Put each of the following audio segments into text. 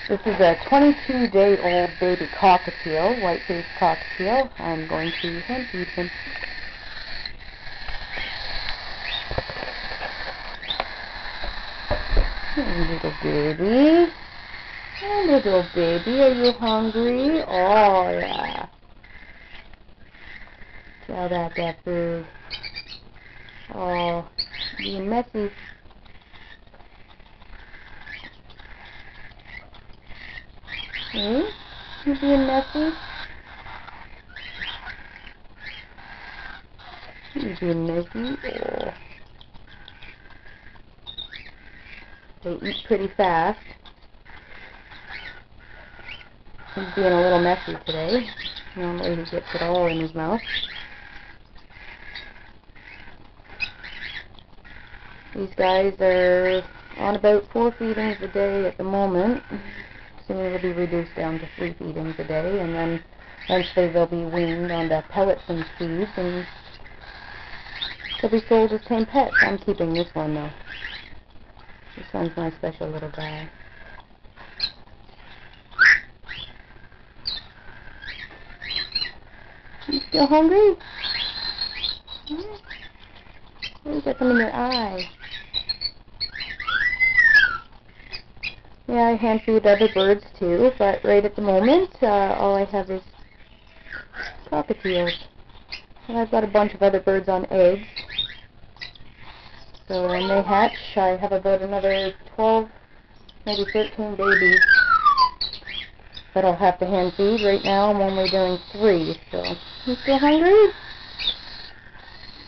This is a 22-day-old baby cockatiel, white-faced cockatiel. I'm going to hand feed him. Hey, little baby. Hey, little baby, are you hungry? Oh, yeah. Chow that food. Oh, being messy. Hey, you being messy? You being messy? Oh. They eat pretty fast. He's being a little messy today. Normally he gets it all in his mouth. These guys are on about 4 feedings a day at the moment. Soon it'll be reduced down to 3 feedings a day, and then eventually they'll be weaned onto pellets and seeds, and they'll be sold as tame pets. I'm keeping this one though. This one's my special little guy. You still hungry? Oh, you got some in your eye. Yeah, I hand feed other birds too, but right at the moment, all I have is cockatiels. And I've got a bunch of other birds on eggs. So when they hatch, I have about another 12, maybe 13 babies that I'll have to hand feed. Right now I'm only doing 3, so. You still hungry?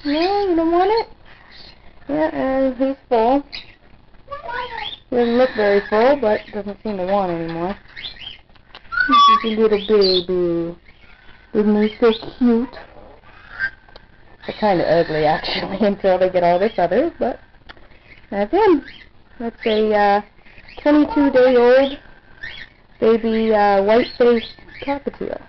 No, you don't want it? Yeah, and he's full. He doesn't look very full, but doesn't seem to want anymore. He's a little baby. Isn't he so cute? They're kind of ugly, actually, until they get all this other, but that's him. That's a 22-day-old baby white-faced cockatiel.